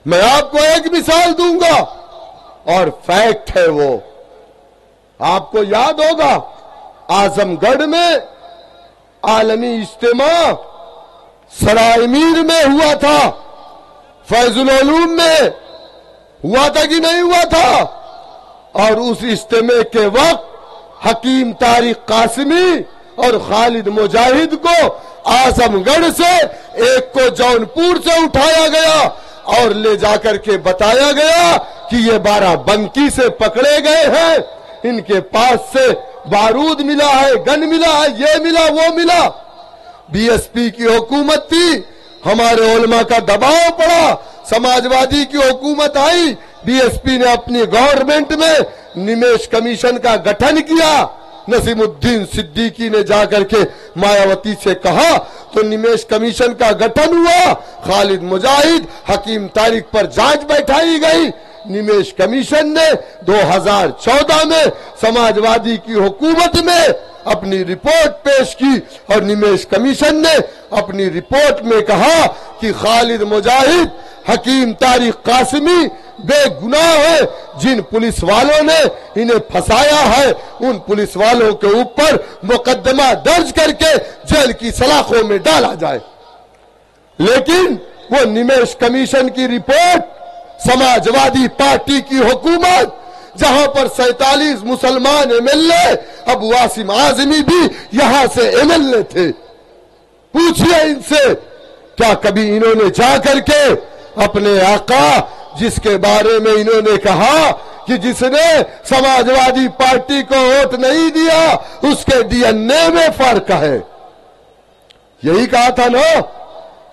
میں آپ کو ایک مثال دوں گا اور فیکٹ ہے وہ. آپ کو یاد ہوگا اعظم گڑھ میں عالمی اجتماع سرائے میر میں ہوا تھا, فیض العلوم میں ہوا تھا کہ نہیں ہوا تھا؟ اور اس اجتماع کے وقت حکیم طارق قاسمی اور خالد مجاہد کو اعظم گڑھ سے ایک کو جونپور سے اٹھایا گیا اور لے جا کر کے بتایا گیا کہ یہ 12 بنکی سے پکڑے گئے ہیں, ان کے پاس سے بارود ملا ہے, گن ملا ہے, یہ ملا وہ ملا. بی ایس پی کی حکومت تھی, ہمارے علماء کا دباؤ پڑا, سماجوادی کی حکومت آئی, بی ایس پی نے اپنی گورنمنٹ میں نمیش کمیشن کا گٹھن کیا. نسیم الدین صدیقی نے جا کر کے مایاوتی سے کہا تو نمیش کمیشن کا گٹھن ہوا. خالد مجاہد, حکیم طارق پر جانچ بیٹھائی گئی. نمیش کمیشن نے 2014 میں سماجوادی کی حکومت میں اپنی رپورٹ پیش کی اور نمیش کمیشن نے اپنی رپورٹ میں کہا کہ خالد مجاہد, حکیم طارق قاسمی بے گناہ ہے. جن پولیس والوں نے انہیں پھنسایا ہے ان پولیس والوں کے اوپر مقدمہ درج کر کے جیل کی سلاخوں میں ڈالا جائے. لیکن وہ نمیش کمیشن کی رپورٹ, سماجوادی پارٹی کی حکومت, جہاں پر 47 مسلمان ایم ایل اے, ابو عاصم اعظمی بھی یہاں سے ایم ایل اے تھے. پوچھئے ان سے, کیا کبھی انہوں نے جا کر کے اپنے آقا جس کے بارے میں انہوں نے کہا کہ جس نے سماجوادی پارٹی کو ووٹ نہیں دیا اس کے ڈی این اے میں فرق ہے, یہی کہا تھا نا؟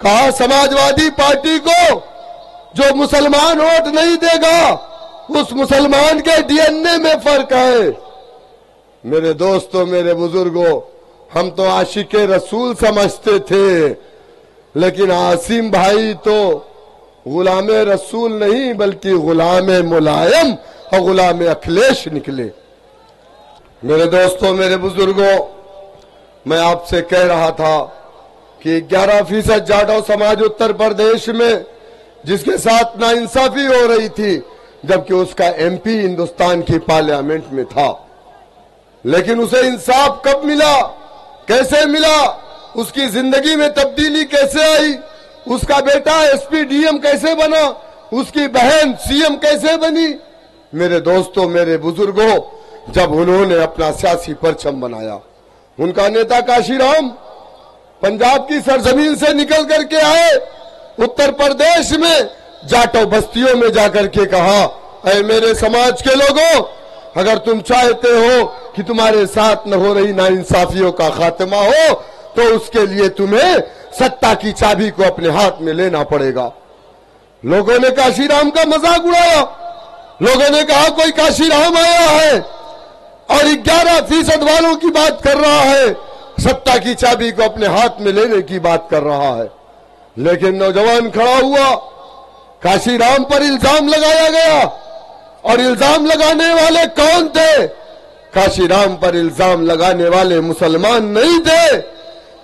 کہا سماجوادی پارٹی کو جو مسلمان ووٹ نہیں دے گا اس مسلمان کے ڈی این اے میں فرق ہے. میرے دوستوں, میرے بزرگوں, ہم تو عاشق رسول سمجھتے تھے, لیکن عاصم بھائی تو غلام رسول نہیں بلکہ غلام ملائم اور غلام اکھلیش نکلے. میرے دوستوں, میرے بزرگوں, میں آپ سے کہہ رہا تھا کہ 11% جاٹو سماج اتر پردیش میں جس کے ساتھ ناانصافی ہو رہی تھی, جبکہ اس کا ایم پی ہندوستان کی پارلیمنٹ میں تھا. لیکن اسے انصاف کب ملا, کیسے ملا, اس کی زندگی میں تبدیلی کیسے آئی, اس کا بیٹا ایس پی ڈی ایم کیسے بنا, اس کی بہن سی ایم کیسے بنی. میرے دوستوں, میرے بزرگوں, جب انہوں نے اپنا سیاسی پرچم بنایا, ان کا نیتا کاشی رام پنجاب کی سرزمین سے نکل کر کے آئے, اتر پردیش میں جاٹو بستیوں میں جا کر کے کہا, اے میرے سماج کے لوگوں, اگر تم چاہتے ہو کہ تمہارے ساتھ نہ ہو رہی ناانصافیوں کا خاتمہ ہو تو اس کے لیے تمہیں ستا کی چابی کو اپنے ہاتھ میں لینا پڑے گا. لوگوں نے کاشی رام کا مذاق اڑایا, لوگوں نے کہا کوئی کاشی رام آیا ہے اور 11% والوں کی بات کر رہا ہے, ستا کی چابی کو اپنے ہاتھ میں لینے کی بات کر رہا ہے. لیکن نوجوان کھڑا ہوا, کاشی رام پر الزام لگایا گیا, اور الزام لگانے والے کون تھے؟ کاشی رام پر الزام لگانے والے مسلمان نہیں تھے,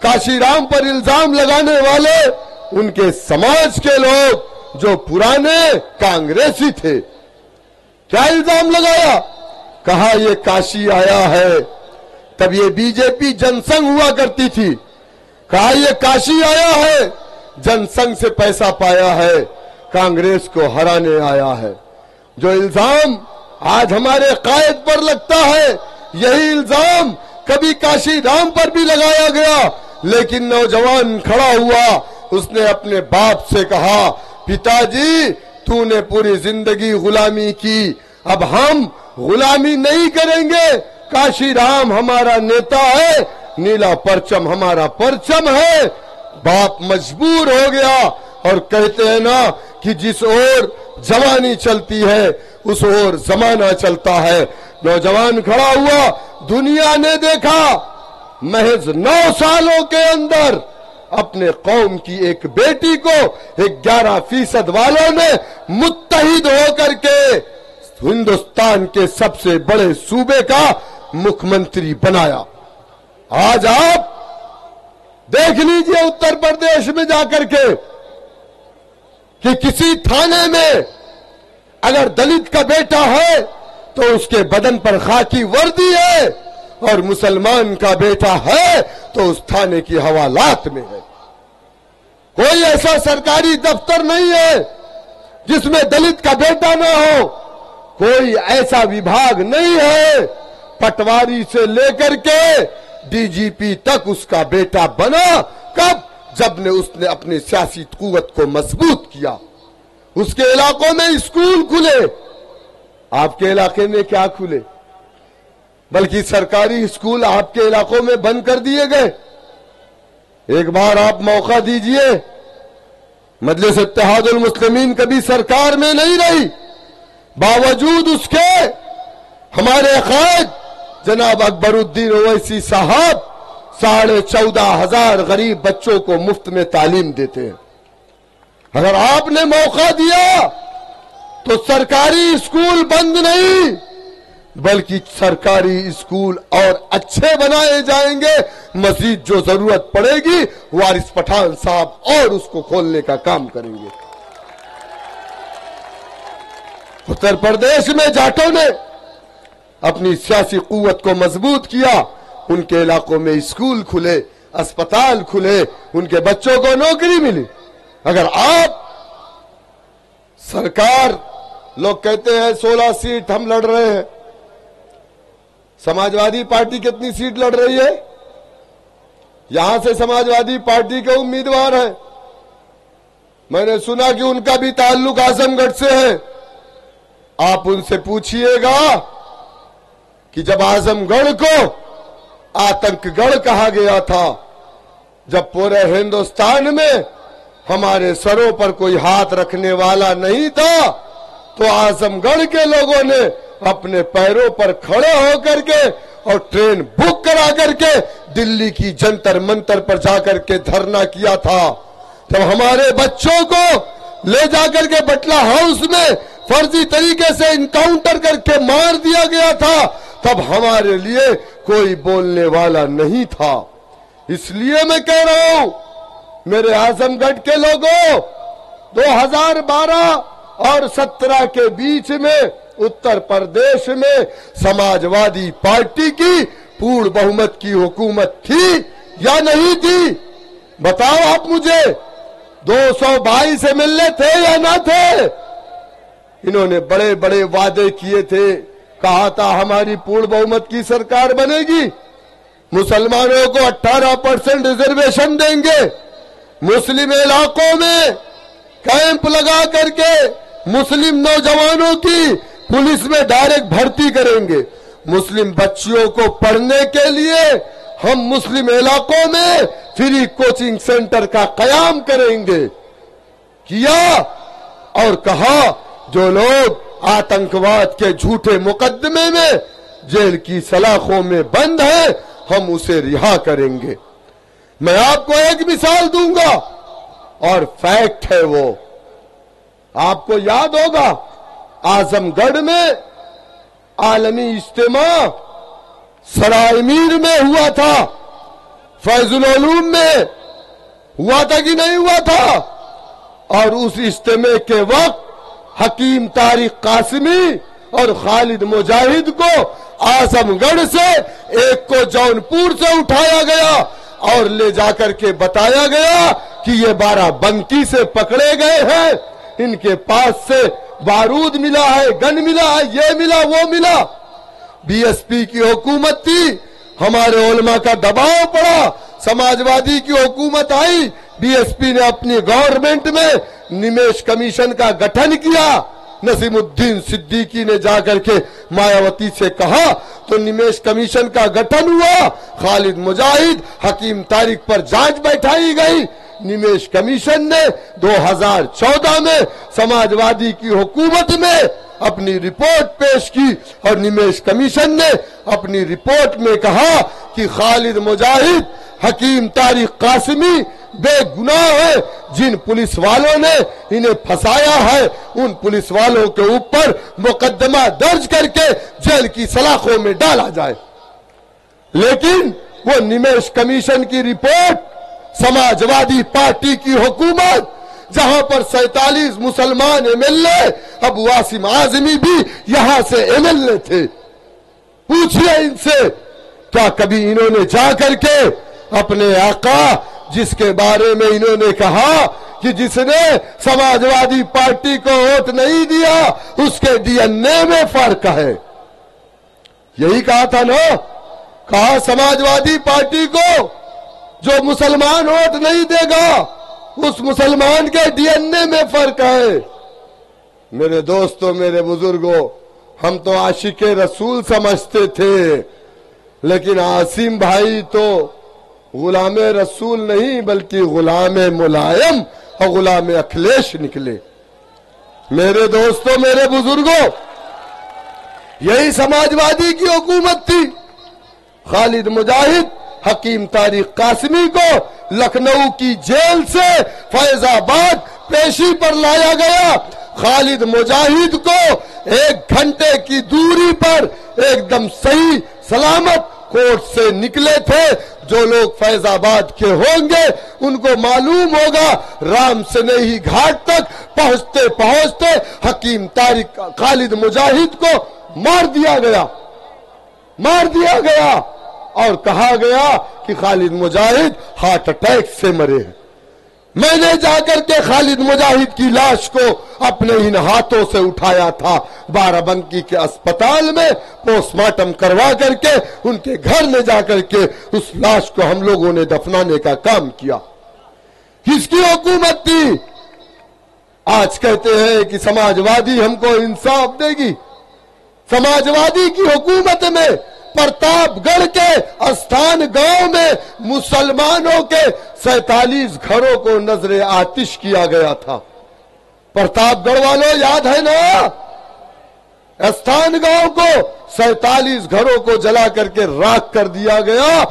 کاشی رام پر الزام لگانے والے ان کے سماج کے لوگ جو پرانے کانگریسی تھے. کیا الزام لگایا؟ کہا یہ کاشی آیا ہے, تب یہ بی جے پی جن سنگھ ہوا کرتی تھی, کہا یہ کاشی آیا ہے, جن سنگھ سے پیسہ پایا ہے, کانگریس کو ہرانے آیا ہے. جو الزام آج ہمارے قائد پر لگتا ہے یہی الزام کبھی کاشی رام پر بھی لگایا گیا. لیکن نوجوان کھڑا ہوا, اس نے اپنے باپ سے کہا, پتا جی تو نے پوری زندگی غلامی کی, اب ہم غلامی نہیں کریں گے, کاشی رام ہمارا نیتا ہے, نیلا پرچم ہمارا پرچم ہے. باپ مجبور ہو گیا, اور کہتے ہیں نا کہ جس اور جوانی چلتی ہے اس اور زمانہ چلتا ہے. نوجوان کھڑا ہوا, دنیا نے دیکھا محض 9 سالوں کے اندر اپنے قوم کی ایک بیٹی کو 11% والوں نے متحد ہو کر کے ہندوستان کے سب سے بڑے صوبے کا مکھ منتری بنایا. آج آپ دیکھ لیجئے اتر پردیش میں جا کر کے کہ کسی تھانے میں اگر دلت کا بیٹا ہے تو اس کے بدن پر خاکی وردی ہے، اور مسلمان کا بیٹا ہے تو اس تھانے کی حوالات میں ہے۔ کوئی ایسا سرکاری دفتر نہیں ہے جس میں دلت کا بیٹا نہ ہو، کوئی ایسا وبھاگ نہیں ہے، پٹواری سے لے کر کے ڈی جی پی تک اس کا بیٹا بنا۔ کب؟ جب اس نے اپنی سیاسی قوت کو مضبوط کیا۔ اس کے علاقوں میں اسکول کھلے، آپ کے علاقے میں کیا کھلے؟ بلکہ سرکاری اسکول آپ کے علاقوں میں بند کر دیے گئے۔ ایک بار آپ موقع دیجئے، مجلس اتحاد المسلمین کبھی سرکار میں نہیں رہی، باوجود اس کے ہمارے قائد جناب اکبر الدین اویسی صاحب 14,500 غریب بچوں کو مفت میں تعلیم دیتے ہیں۔ اگر آپ نے موقع دیا تو سرکاری اسکول بند نہیں، بلکہ سرکاری اسکول اور اچھے بنائے جائیں گے۔ مزید جو ضرورت پڑے گی وارث پٹھان صاحب اور اس کو کھولنے کا کام کریں گے۔ اتر پردیش میں جاٹوں نے اپنی سیاسی قوت کو مضبوط کیا، ان کے علاقوں میں اسکول کھلے، اسپتال کھلے، ان کے بچوں کو نوکری ملی۔ اگر آپ سرکار، لوگ کہتے ہیں 16 سیٹ ہم لڑ رہے ہیں، سماجوادی پارٹی کتنی سیٹ لڑ رہی ہے؟ یہاں سے سماجوادی پارٹی کے امیدوار ہیں، میں نے سنا کہ ان کا بھی تعلق اعظم گڑھ سے ہے۔ آپ ان سے پوچھئے گا کہ جب اعظم گڑھ کو آتنک گڑھ کہا گیا تھا، جب پورے ہندوستان میں ہمارے سروں پر کوئی ہاتھ رکھنے والا نہیں تھا، تو اعظم گڑھ کے لوگوں نے اپنے پیروں پر کھڑے ہو کر کے اور ٹرین بک کرا کر کے دلی کی جنتر منتر پر جا کر کے دھرنا کیا تھا۔ جب ہمارے بچوں کو لے جا کر کے بٹلہ ہاؤس میں فرضی طریقے سے انکاؤنٹر کر کے مار دیا گیا تھا، تب ہمارے لیے کوئی بولنے والا نہیں تھا۔ اس لیے میں کہہ رہا ہوں میرے اعظم گڑھ کے لوگوں، 2012 اور 17 کے بیچ میں اتر پردیش میں سماجوادی پارٹی کی پور بہمت کی حکومت تھی یا نہیں تھی؟ بتاؤ آپ مجھے، 222 سے ملنے تھے یا نہ تھے؟ انہوں نے بڑے بڑے وعدے کیے تھے، کہا تھا ہماری پور بہمت کی سرکار بنے گی، مسلمانوں کو 18% ریزرویشن دیں گے، مسلم علاقوں میں کیمپ لگا کر کے مسلم نوجوانوں کی پولیس میں ڈائریکٹ بھرتی کریں گے، مسلم بچیوں کو پڑھنے کے لیے ہم مسلم علاقوں میں فری کوچنگ سینٹر کا قیام کریں گے۔ کیا اور کہا جو لوگ آتنکواد کے جھوٹے مقدمے میں جیل کی سلاخوں میں بند ہیں ہم اسے رہا کریں گے۔ میں آپ کو ایک مثال دوں گا اور فیکٹ ہے وہ، آپ کو یاد ہوگا اعظم گڑھ میں عالمی اجتماع سرائے میر میں ہوا تھا، فیض العلوم میں ہوا تھا کہ نہیں ہوا تھا؟ اور اس اجتماع کے وقت حکیم طارق قاسمی اور خالد مجاہد کو اعظم گڑھ سے ایک کو جونپور سے اٹھایا گیا اور لے جا کر کے بتایا گیا کہ یہ 12 بنکی سے پکڑے گئے ہیں، ان کے پاس سے بارود ملا ہے، گن ملا ہے، یہ ملا وہ ملا۔ بی ایس پی کی حکومت تھی، ہمارے علماء کا دباؤ پڑا، سماجوادی کی حکومت آئی، بی ایس پی نے اپنی گورنمنٹ میں نمیش کمیشن کا گٹھن کیا، نسیم الدین صدیقی نے جا کر کے مایاوتی سے کہا تو نمیش کمیشن کا گٹھن ہوا، خالد مجاہد حکیم طارق پر جانچ بیٹھائی گئی، نمیش کمیشن نے 2014 میں سماجوادی کی حکومت میں اپنی رپورٹ پیش کی اور نمیش کمیشن نے اپنی رپورٹ میں کہا کہ خالد مجاہد حکیم طارق قاسمی بے گناہ ہے، جن پولیس والوں نے انہیں پھنسایا ہے ان پولیس والوں کے اوپر مقدمہ درج کر کے جیل کی سلاخوں میں ڈالا جائے۔ لیکن وہ نمیش کمیشن کی رپورٹ سماجوادی پارٹی کی حکومت جہاں پر 47 مسلمان MLA، ابو عاصم اعظمی بھی یہاں سے MLA تھے۔ پوچھئے ان سے، کیا کبھی انہوں نے جا کر کے اپنے آقا جس کے بارے میں انہوں نے کہا کہ جس نے سماجوادی پارٹی کو ووٹ نہیں دیا اس کے DNA میں فرق ہے، یہی کہا تھا نا؟ کہا سماجوادی پارٹی کو جو مسلمان ووٹ نہیں دے گا اس مسلمان کے DNA میں فرق ہے۔ میرے دوستوں، میرے بزرگوں، ہم تو عاشق رسول سمجھتے تھے، لیکن عاصم بھائی تو غلام رسول نہیں بلکہ غلام ملائم اور غلام اکھلیش نکلے۔ میرے دوستوں، میرے بزرگوں، یہی سماجوادی کی حکومت تھی۔ خالد مجاہد، حکیم طارق قاسمی کو لکھنؤ کی جیل سے فیض آباد پیشی پر لایا گیا۔ خالد مجاہد کو 1 گھنٹے کی دوری پر ایک دم صحیح سلامت کورٹ سے نکلے تھے۔ جو لوگ فیض آباد کے ہوں گے ان کو معلوم ہوگا، رام سنیہی گھاٹ تک پہنچتے پہنچتے حکیم طارق خالد مجاہد کو مار دیا گیا اور کہا گیا کہ خالد مجاہد ہارٹ اٹیک سے مرے ہیں۔ میں نے جا کر کے خالد مجاہد کی لاش کو اپنے ان ہاتھوں سے اٹھایا تھا، بارہ بنکی کے اسپتال میں پوسٹ مارٹم کروا کر کے ان کے گھر میں جا کر کے اس لاش کو ہم لوگوں نے دفنانے کا کام کیا۔ کس کی حکومت تھی؟ آج کہتے ہیں کہ سماجوادی ہم کو انصاف دے گی۔ سماجوادی کی حکومت میں پرتاپ گڑھ کے استھان گاؤں میں مسلمانوں کے 47 گھروں کو نظر آتش کیا گیا تھا۔ پرتاپ گڑھ والوں یاد ہے نا؟ استھان گاؤں کو 47 گھروں کو جلا کر کے راکھ کر دیا گیا۔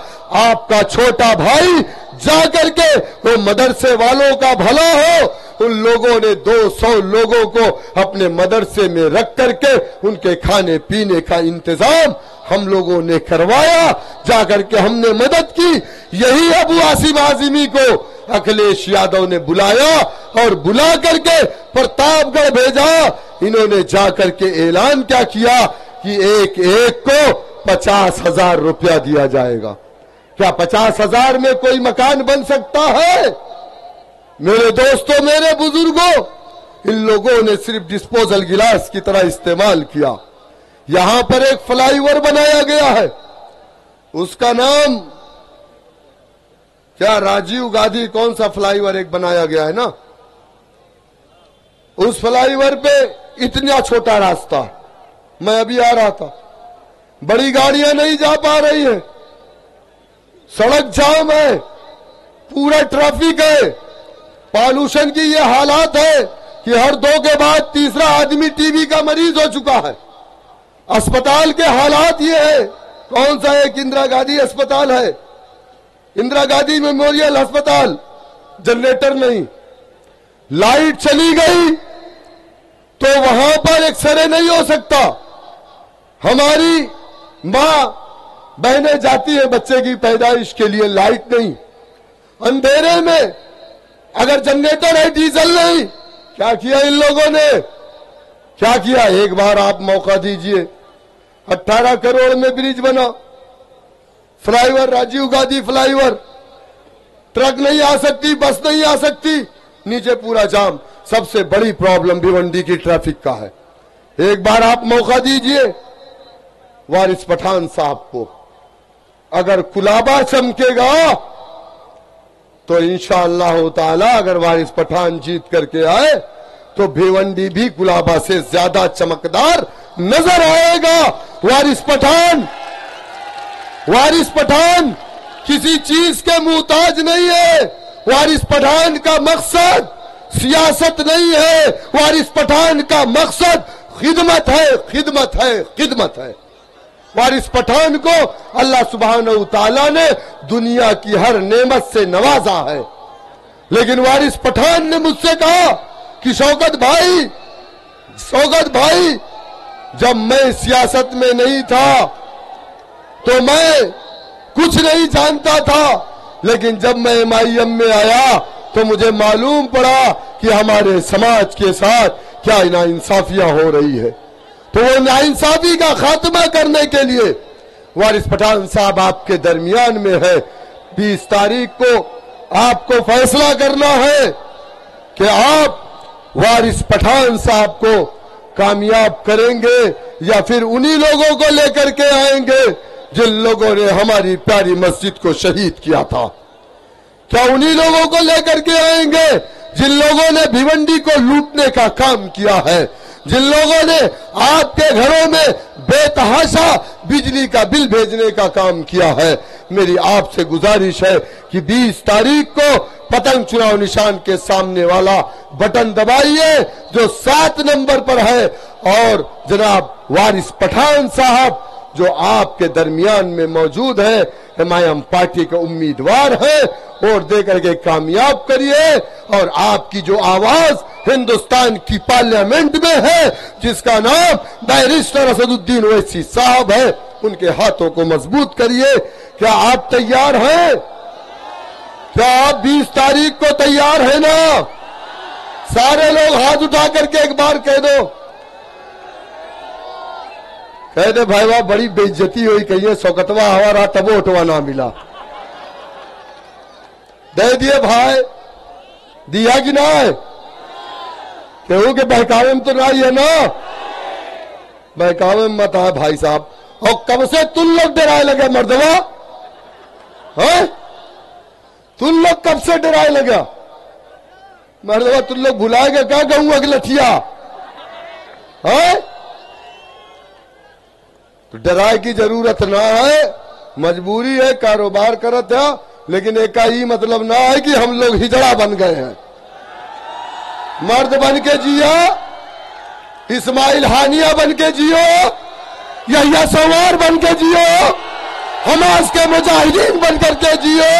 آپ کا چھوٹا بھائی جا کر کے وہ مدرسے والوں کا بھلا ہو، ان لوگوں نے 200 لوگوں کو اپنے مدرسے میں رکھ کر کے ان کے کھانے پینے کا انتظام ہم لوگوں نے کروایا، جا کر کے ہم نے مدد کی۔ یہی ابو عاصم اعظمی کو اکھلیش یادو نے بلایا اور بلا کر کے پرتاپ گڑھ بھیجا۔ انہوں نے جا کر کے اعلان کیا کیا کہ ایک ایک کو 50,000 روپیہ دیا جائے گا۔ کیا 50,000 میں کوئی مکان بن سکتا ہے؟ میرے دوستوں، میرے بزرگوں، ان لوگوں نے صرف ڈسپوزل گلاس کی طرح استعمال کیا۔ یہاں پر ایک فلائی اوور بنایا گیا ہے، اس کا نام کیا؟ راجیو گاندھی کون سا فلائی اوور ایک بنایا گیا ہے نا؟ اس فلائی اوور پہ اتنا چھوٹا راستہ، میں ابھی آ رہا تھا، بڑی گاڑیاں نہیں جا پا رہی ہیں، سڑک جام ہے، پورا ٹریفک ہے، پالوشن کی یہ حالات ہے کہ ہر 2 کے بعد تیسرا آدمی ٹی بی کا مریض ہو چکا ہے۔ اسپتال کے حالات یہ ہے، کون سا ایک اندرا گاندھی اسپتال ہے، اندرا گاندھی میموریل اسپتال، جنریٹر نہیں، لائٹ چلی گئی تو وہاں پر ایکس رے نہیں ہو سکتا۔ ہماری ماں بہنیں جاتی ہیں بچے کی پیدائش کے لیے، لائٹ نہیں، اندھیرے میں، اگر جنریٹر ہے ڈیزل نہیں۔ کیا کیا ان لوگوں نے؟ کیا کیا؟ ایک بار آپ موقع دیجئے، 18 کروڑ میں برج بنا، flyover, Rajiv Gandhi flyover, truck نہیں آ سکتی، بس نہیں آ سکتی، نیچے پورا جام۔ سب سے بڑی پرابلم بھیونڈی کی ٹریفک کا ہے۔ ایک بار آپ موقع دیجئے وارث پٹھان صاحب کو، اگر کلابہ چمکے گا تو انشاءاللہ تعالی اگر وارث پٹھان جیت کر کے آئے تو بھیونڈی بھی کلابہ سے زیادہ چمکدار نظر آئے گا۔ وارث پٹھان کسی چیز کے محتاج نہیں ہے۔ وارث پٹھان کا مقصد سیاست نہیں ہے، وارث پٹھان کا مقصد خدمت ہے، خدمت ہے، خدمت ہے۔ وارث پٹھان کو اللہ سبحانہ وتعالی نے دنیا کی ہر نعمت سے نوازا ہے، لیکن وارث پٹھان نے مجھ سے کہا کہ شوکت بھائی جب میں سیاست میں نہیں تھا تو میں کچھ نہیں جانتا تھا، لیکن جب میں MIM میں آیا تو مجھے معلوم پڑا کہ ہمارے سماج کے ساتھ کیا ناانصافیاں ہو رہی ہے. تو وہ ناانصافی کا خاتمہ کرنے کے لیے وارث پٹھان صاحب آپ کے درمیان میں ہے. 20 تاریخ کو آپ کو فیصلہ کرنا ہے کہ آپ وارث پٹھان صاحب کو کامیاب کریں گے یا پھر انہی لوگوں کو لے کر کے آئیں گے جن لوگوں نے ہماری پیاری مسجد کو شہید کیا تھا. کیا انہی لوگوں کو لے کر کے آئیں گے جن لوگوں نے بھیونڈی کو لوٹنے کا کام کیا ہے، جن لوگوں نے آپ کے گھروں میں بے تحاشا بجلی کا بل بھیجنے کا کام کیا ہے؟ میری آپ سے گزارش ہے کہ 20 تاریخ کو پتنگ چناؤ نشان کے سامنے والا بٹن دبائیے جو 7 نمبر پر ہے، اور جناب وارث پٹھان صاحب جو آپ کے درمیان میں موجود ہے، حمایت پارٹی کے امیدوار ہیں، اور دے کر کے کامیاب کریے. اور آپ کی جو آواز ہندوستان کی پارلیمنٹ میں ہے، جس کا نام بیرسٹر اسد الدین اویسی صاحب ہے، ان کے ہاتھوں کو مضبوط کریے. کیا آپ تیار ہیں؟ کیا آپ 20 تاریخ کو تیار ہیں نا؟ سارے لوگ ہاتھ اٹھا کر کے ایک بار کہہ دو. کہہ دے بھائی واہ بڑی بے عزتی ہوئی، کہیے سوکتوا ہمارا تب ووٹوا نہ ملا. دے دیے بھائی، دیا کہ نہ ہے؟ کہوں کہ بہکاوے میں تو نہ ہی ہے نا؟ بہکاوے میں مت ہے بھائی صاحب. اور کب سے تم لوگ ڈرائے لگے مردوا؟ تم لوگ کب سے ڈرائے لگا مردوا؟ تم لوگ بھلائے گا کیا گہوں اگلٹھیا؟ تو ڈرائے کی ضرورت نہ ہے، مجبوری ہے، کاروبار کرت ہے، لیکن ایک کا ہی مطلب نہ ہے کہ ہم لوگ ہجڑا بن گئے ہیں. مرد بن کے جیو، اسماعیل ہانیہ بن کے جیو، یحییٰ سنوار بن کے جیو، حماس کے مجاہدین بن کر کے جیو.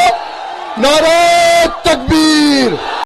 نعرہ تکبیر.